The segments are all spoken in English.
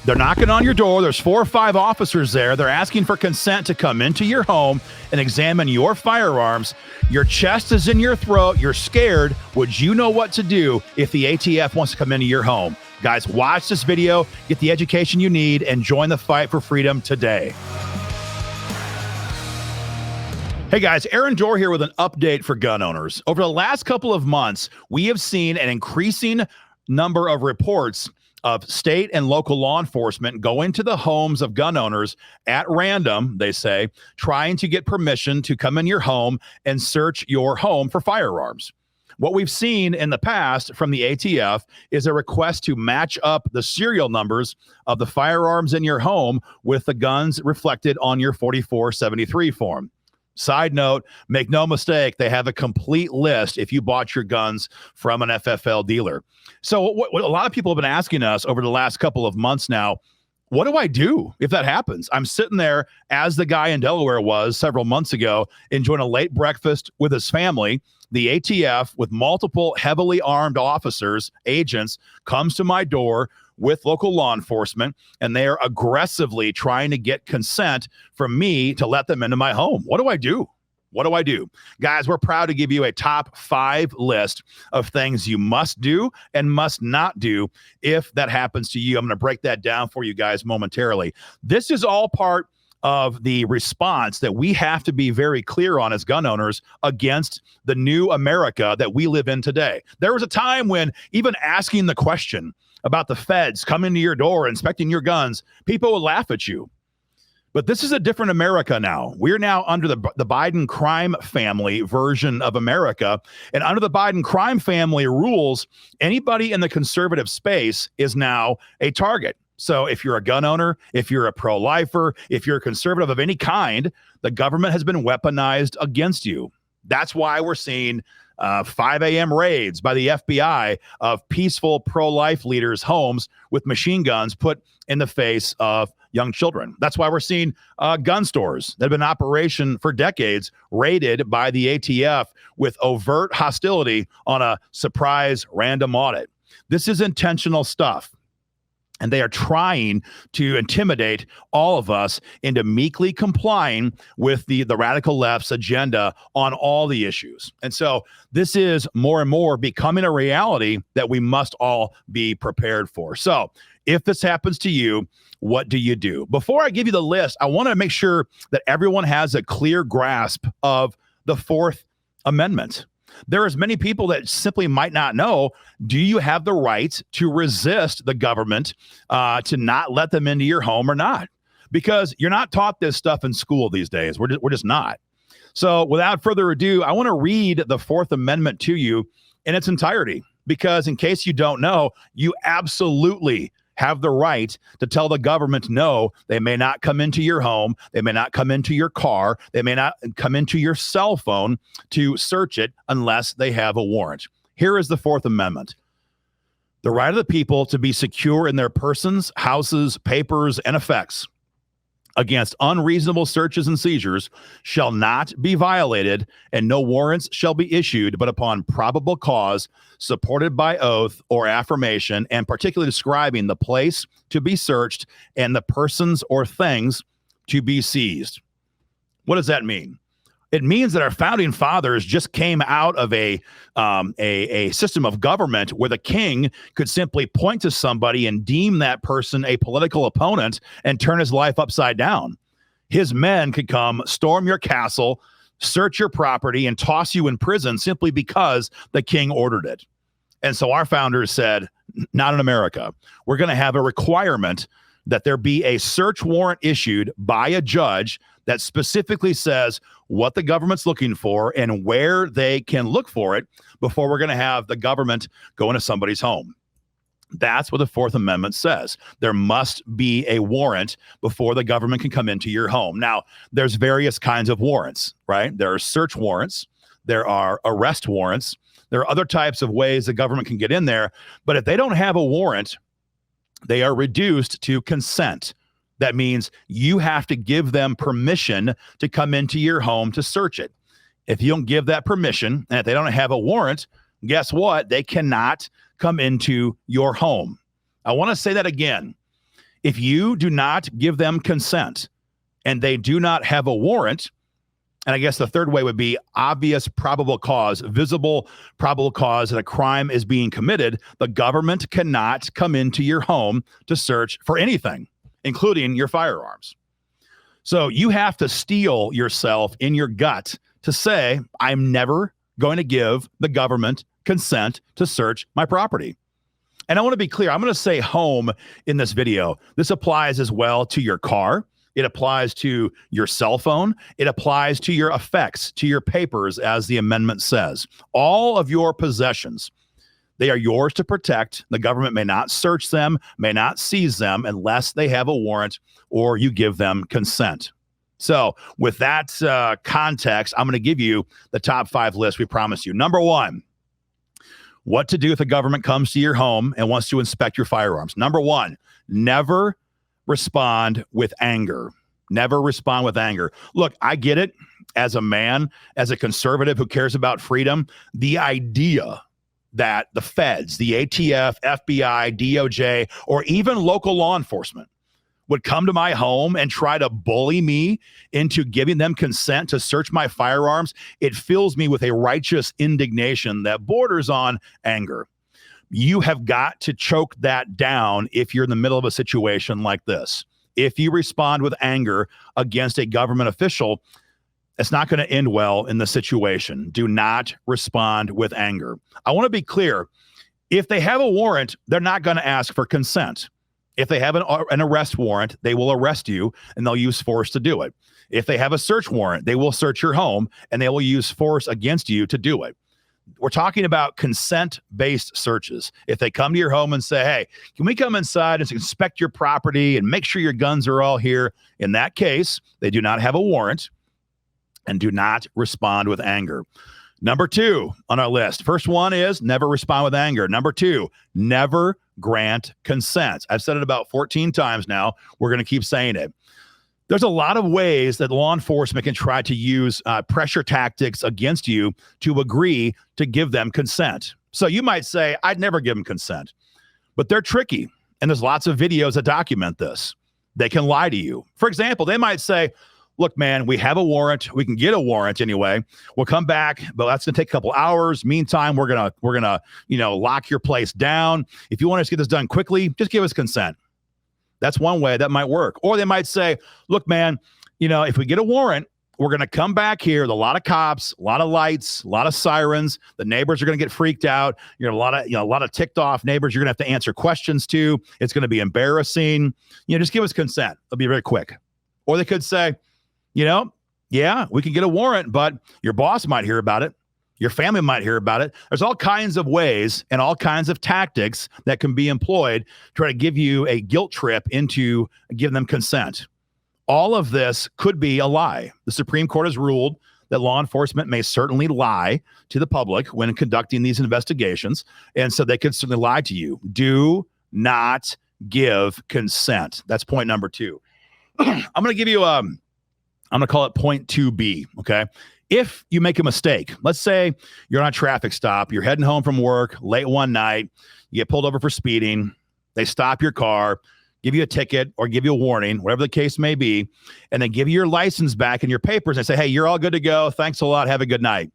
They're knocking on your door. There's 4 or 5 officers there. They're asking for consent to come into your home and examine your firearms. Your chest is in your throat. You're scared. Would you know what to do if the ATF wants to come into your home? Guys, watch this video, get the education you need, and join the fight for freedom today. Hey guys, Aaron Dorr here with an update for gun owners. Over the last couple of months, we have seen an increasing number of reports of state and local law enforcement going to the homes of gun owners at random, they say, trying to get permission to come in your home and search your home for firearms. What we've seen in the past from the ATF is a request to match up the serial numbers of the firearms in your home with the guns reflected on your 4473 form. Side note, make no mistake, they have a complete list if you bought your guns from an FFL dealer. So what a lot of people have been asking us over the last couple of months now, what do I do if that happens? I'm sitting there as the guy in Delaware was several months ago, enjoying a late breakfast with his family. The ATF, with multiple heavily armed officers, agents, comes to my door with local law enforcement, and they are aggressively trying to get consent from me to let them into my home. What do I do? What do I do? Guys, we're proud to give you a top 5 list of things you must do and must not do if that happens to you. I'm going to break that down for you guys momentarily. This is all part of the response that we have to be very clear on as gun owners against the new America that we live in today. There was a time when even asking the question about the feds coming to your door, inspecting your guns, people would laugh at you. But this is a different America now. We're now under the Biden crime family version of America. And under the Biden crime family rules, anybody in the conservative space is now a target. So if you're a gun owner, if you're a pro-lifer, if you're a conservative of any kind, the government has been weaponized against you. That's why we're seeing 5 a.m. raids by the FBI of peaceful pro-life leaders' homes with machine guns put in the face of young children. That's why we're seeing gun stores that have been in operation for decades raided by the ATF with overt hostility on a surprise random audit. This is intentional stuff. And they are trying to intimidate all of us into meekly complying with the radical left's agenda on all the issues. And so this is more and more becoming a reality that we must all be prepared for. So if this happens to you, what do you do? Before I give you the list, I want to make sure that everyone has a clear grasp of the Fourth Amendment. There are many people that simply might not know, do you have the right to resist the government to not let them into your home or not? Because you're not taught this stuff in school these days. We're just not. So without further ado, I want to read the Fourth Amendment to you in its entirety, because in case you don't know, you absolutely have the right to tell the government, no, they may not come into your home. They may not come into your car. They may not come into your cell phone to search it unless they have a warrant. Here is the Fourth Amendment. The right of the people to be secure in their persons, houses, papers, and effects against unreasonable searches and seizures shall not be violated, and no warrants shall be issued but upon probable cause, supported by oath or affirmation, and particularly describing the place to be searched and the persons or things to be seized. What does that mean? It means that our founding fathers just came out of a system of government where the king could simply point to somebody and deem that person a political opponent and turn his life upside down. His men could come, storm your castle, search your property, and toss you in prison simply because the king ordered it. And so our founders said, not in America. We're going to have a requirement that there be a search warrant issued by a judge that specifically says what the government's looking for and where they can look for it before we're going to have the government go into somebody's home. That's what the Fourth Amendment says. There must be a warrant before the government can come into your home. Now, there's various kinds of warrants, right? There are search warrants. There are arrest warrants. There are other types of ways the government can get in there. But if they don't have a warrant, they are reduced to consent. That means you have to give them permission to come into your home to search it. If you don't give that permission, and if they don't have a warrant, guess what? They cannot come into your home. I want to say that again. If you do not give them consent and they do not have a warrant, and I guess the third way would be obvious probable cause, visible probable cause that a crime is being committed, the government cannot come into your home to search for anything, including your firearms. So you have to steel yourself in your gut to say, I'm never going to give the government consent to search my property. And I want to be clear, I'm going to say home in this video. This applies as well to your car. It applies to your cell phone. It applies to your effects, to your papers, as the amendment says. All of your possessions, they are yours to protect. The government may not search them, may not seize them unless they have a warrant or you give them consent. So with that context, I'm going to give you the top 5 list we promised you. Number 1, what to do if the government comes to your home and wants to inspect your firearms. Number 1, never respond with anger. Never respond with anger. Look, I get it. As a man, as a conservative who cares about freedom, the idea that the feds, the ATF, FBI, DOJ, or even local law enforcement would come to my home and try to bully me into giving them consent to search my firearms, it fills me with a righteous indignation that borders on anger. You have got to choke that down if you're in the middle of a situation like this. If you respond with anger against a government official, it's not going to end well in the situation. Do not respond with anger. I want to be clear. If they have a warrant, they're not going to ask for consent. If they have an arrest warrant, they will arrest you and they'll use force to do it. If they have a search warrant, they will search your home and they will use force against you to do it. We're talking about consent-based searches. If they come to your home and say, hey, can we come inside and inspect your property and make sure your guns are all here? In that case, they do not have a warrant and do not respond with anger. Number 2 on our list. First one is never respond with anger. Number 2, never grant consent. I've said it about 14 times now. We're going to keep saying it. There's a lot of ways that law enforcement can try to use pressure tactics against you to agree to give them consent. So you might say, I'd never give them consent, but they're tricky. And there's lots of videos that document this. They can lie to you. For example, they might say, look, man, we have a warrant. We can get a warrant anyway. We'll come back, but that's going to take a couple hours. Meantime, we're gonna lock your place down. If you want us to get this done quickly, just give us consent. That's one way that might work. Or they might say, look, man, if we get a warrant, we're going to come back here with a lot of cops, a lot of lights, a lot of sirens. The neighbors are going to get freaked out. You're a lot of ticked off neighbors you're going to have to answer questions to. It's going to be embarrassing. Just give us consent. It'll be very quick. Or they could say, yeah, we can get a warrant, but your boss might hear about it. Your family might hear about it. There's all kinds of ways and all kinds of tactics that can be employed to try to give you a guilt trip into giving them consent. All of this could be a lie. The Supreme Court has ruled that law enforcement may certainly lie to the public when conducting these investigations. And so they could certainly lie to you. Do not give consent. That's point number 2. I'm going to give you I'm going to call it point 2B. Okay. If you make a mistake, let's say you're on a traffic stop, you're heading home from work late one night, you get pulled over for speeding, they stop your car, give you a ticket or give you a warning, whatever the case may be, and then give you your license back and your papers and say, hey, you're all good to go. Thanks a lot. Have a good night.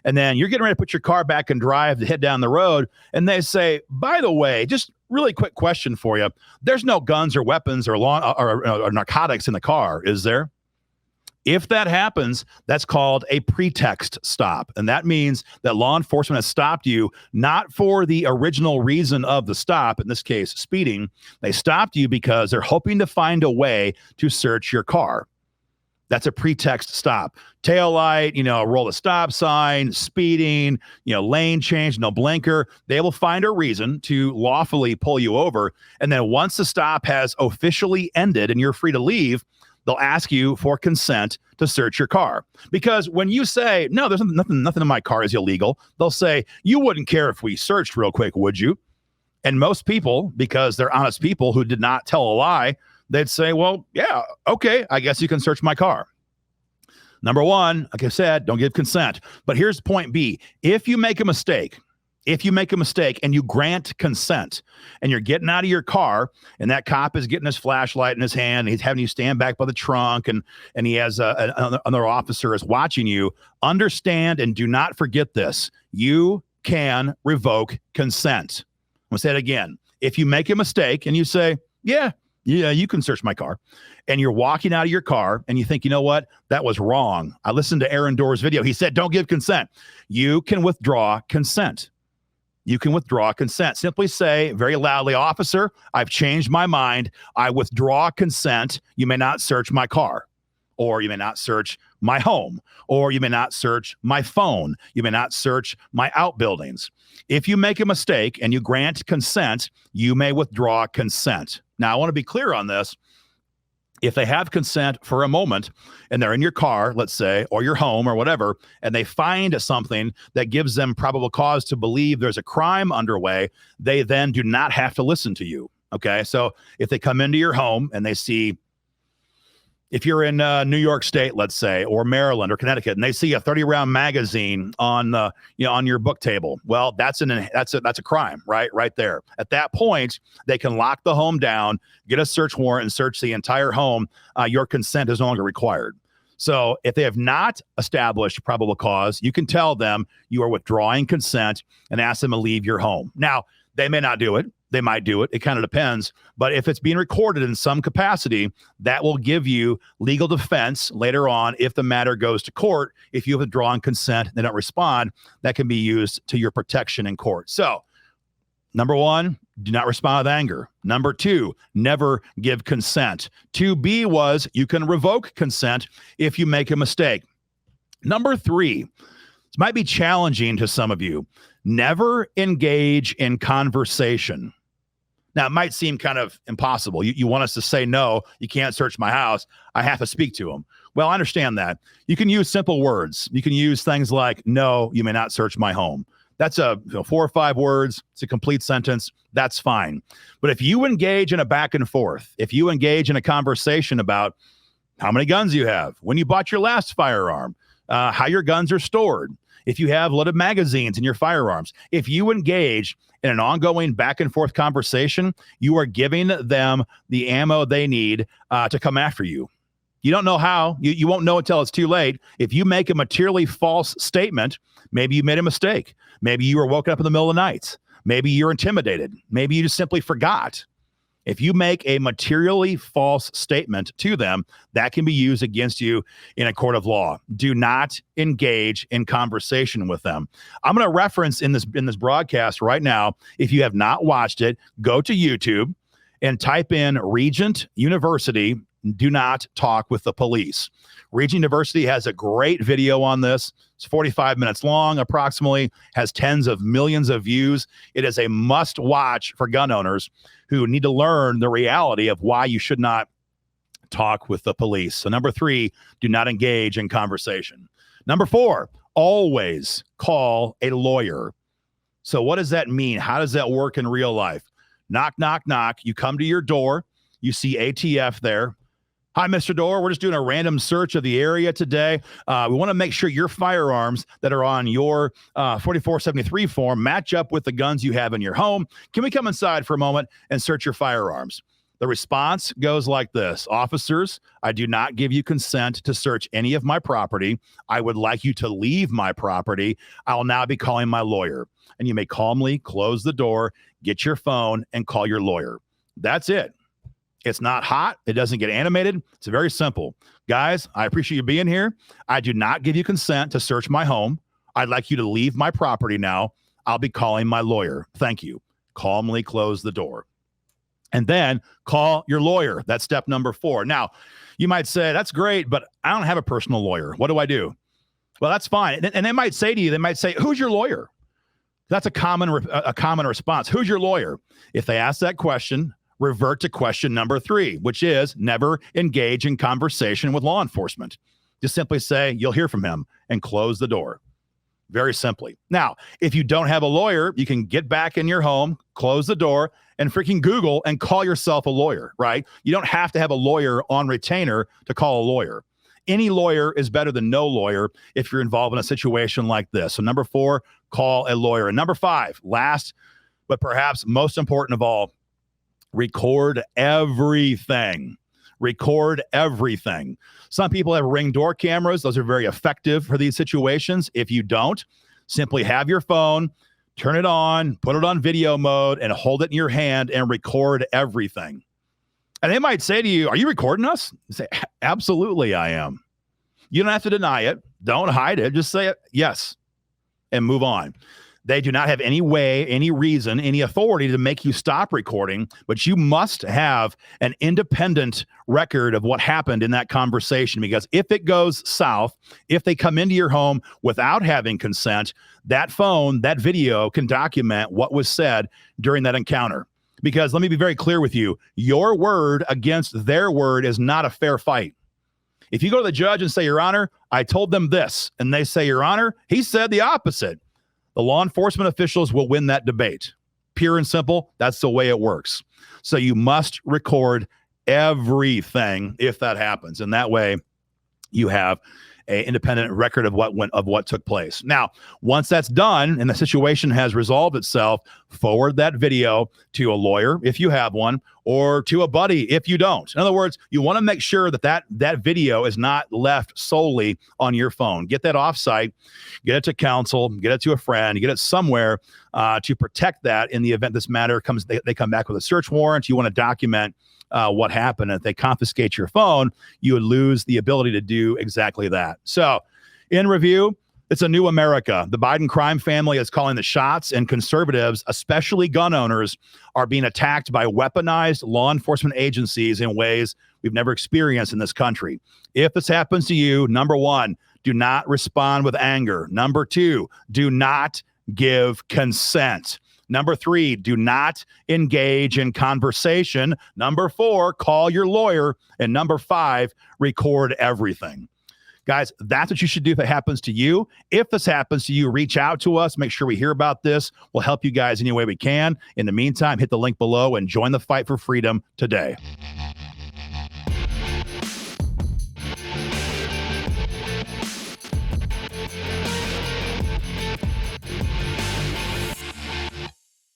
And then you're getting ready to put your car back and drive to head down the road. And they say, by the way, just really quick question for you. There's no guns or weapons or narcotics in the car, is there? If that happens, that's called a PreText Stop. And that means that law enforcement has stopped you not for the original reason of the stop, in this case, speeding. They stopped you because they're hoping to find a way to search your car. That's a PreText Stop. Taillight, roll a stop sign, speeding, lane change, no blinker. They will find a reason to lawfully pull you over. And then once the stop has officially ended and you're free to leave, they'll ask you for consent to search your car. Because when you say, no, there's nothing in my car is illegal, they'll say, you wouldn't care if we searched real quick, would you? And most people, because they're honest people who did not tell a lie, they'd say, well, yeah, okay, I guess you can search my car. Number 1, like I said, don't give consent. But here's point B. If you make a mistake If you make a mistake and you grant consent and you're getting out of your car and that cop is getting his flashlight in his hand, and he's having you stand back by the trunk, and he has another officer is watching you, understand and do not forget this. You can revoke consent. I'm going to say it again. If you make a mistake and you say, yeah, you can search my car, and you're walking out of your car and you think, you know what, that was wrong. I listened to Aaron Doerr's video. He said, don't give consent. You can withdraw consent. You can withdraw consent. Simply say very loudly, officer, I've changed my mind. I withdraw consent. You may not search my car, or you may not search my home, or you may not search my phone. You may not search my outbuildings. If you make a mistake and you grant consent, you may withdraw consent. Now, I want to be clear on this. If they have consent for a moment and they're in your car, let's say, or your home or whatever, and they find something that gives them probable cause to believe there's a crime underway, they then do not have to listen to you. Okay. So if they come into your home and they see, if you're in New York State, let's say, or Maryland or Connecticut, and they see a 30-round magazine on on your book table, well, that's a crime, right there. At that point, they can lock the home down, get a search warrant, and search the entire home. Your consent is no longer required. So if they have not established probable cause, you can tell them you are withdrawing consent and ask them to leave your home. Now, they may not do it. They might do it. It kind of depends. But if it's being recorded in some capacity, that will give you legal defense later on if the matter goes to court. If you have withdrawn consent and they don't respond, that can be used to your protection in court. So, number one, do not respond with anger. Number two, never give consent. 2B was you can revoke consent if you make a mistake. Number three, this might be challenging to some of you. Never engage in conversation. Now, it might seem kind of impossible. You want us to say, no, you can't search my house. I have to speak to him. Well, I understand that. You can use simple words. You can use things like, no, you may not search my home. That's 4 or 5 words. It's a complete sentence. That's fine. But if you engage in a back and forth, if you engage in a conversation about how many guns you have, when you bought your last firearm, how your guns are stored, if you have loaded magazines in your firearms, if you engage in an ongoing back and forth conversation, you are giving them the ammo they need to come after you. You don't know how. You won't know until it's too late. If you make a materially false statement, maybe you made a mistake. Maybe you were woken up in the middle of the night. Maybe you're intimidated. Maybe you just simply forgot. If you make a materially false statement to them, that can be used against you in a court of law. Do not engage in conversation with them. I'm going to reference in this broadcast right now. If you have not watched it, go to YouTube and type in Regent University, do not talk with the police. Regent University has a great video on this. It's 45 minutes long, approximately, has tens of millions of views. It is a must watch for gun owners who need to learn the reality of why you should not talk with the police. So number 3, do not engage in conversation. Number 4, always call a lawyer. So what does that mean? How does that work in real life? Knock, knock, knock. You come to your door. You see ATF there. Hi, Mr. Doerr. We're just doing a random search of the area today. We want to make sure your firearms that are on your 4473 form match up with the guns you have in your home. Can we come inside for a moment and search your firearms? The response goes like this. Officers, I do not give you consent to search any of my property. I would like you to leave my property. I will now be calling my lawyer. And you may calmly close the door, get your phone, and call your lawyer. That's it. It's not hot. It doesn't get animated. It's very simple. Guys, I appreciate you being here. I do not give you consent to search my home. I'd like you to leave my property now. I'll be calling my lawyer. Thank you. Calmly close the door. And then call your lawyer. That's step number 4. Now, you might say, that's great, but I don't have a personal lawyer. What do I do? Well, that's fine. And they might say to you, who's your lawyer? That's a common response. Who's your lawyer? If they ask that question, revert to question number 3, which is never engage in conversation with law enforcement. Just simply say, you'll hear from him, and close the door. Very simply. Now, if you don't have a lawyer, you can get back in your home, close the door, and freaking Google and call yourself a lawyer, right? You don't have to have a lawyer on retainer to call a lawyer. Any lawyer is better than no lawyer if you're involved in a situation like this. So number 4, call a lawyer. And number 5, last but perhaps most important of all, record everything. Record everything. Some people have Ring door cameras. Those are very effective for these situations. If you don't, simply have your phone, turn it on, put it on video mode, and hold it in your hand and record everything. And they might say to you, are you recording us? You say, absolutely, I am. You don't have to deny it. Don't hide it. Just say it, yes, and move on. They do not have any way, any reason, any authority to make you stop recording, but you must have an independent record of what happened in that conversation, because if it goes south, if they come into your home without having consent, that phone, that video can document what was said during that encounter. Because let me be very clear with you, your word against their word is not a fair fight. If you go to the judge and say, Your Honor, I told them this, and they say, Your Honor, he said the opposite, the law enforcement officials will win that debate. Pure and simple, that's the way it works. So you must record everything if that happens. And that way you have an independent record of what took place. Now, once that's done and the situation has resolved itself, forward that video to a lawyer if you have one, or to a buddy if you don't. In other words, you want to make sure that video is not left solely on your phone. Get that offsite, get it to counsel, get it to a friend, get it somewhere to protect that in the event this matter comes. They come back with a search warrant. You want to document what happened. If they confiscate your phone, you would lose the ability to do exactly that. So, in review, it's a new America. The Biden crime family is calling the shots, and conservatives, especially gun owners, are being attacked by weaponized law enforcement agencies in ways we've never experienced in this country. If this happens to you, number 1, do not respond with anger. Number 2, do not give consent. Number 3, do not engage in conversation. Number 4, call your lawyer. And number 5, record everything. Guys, that's what you should do if it happens to you. If this happens to you, reach out to us. Make sure we hear about this. We'll help you guys any way we can. In the meantime, hit the link below and join the fight for freedom today.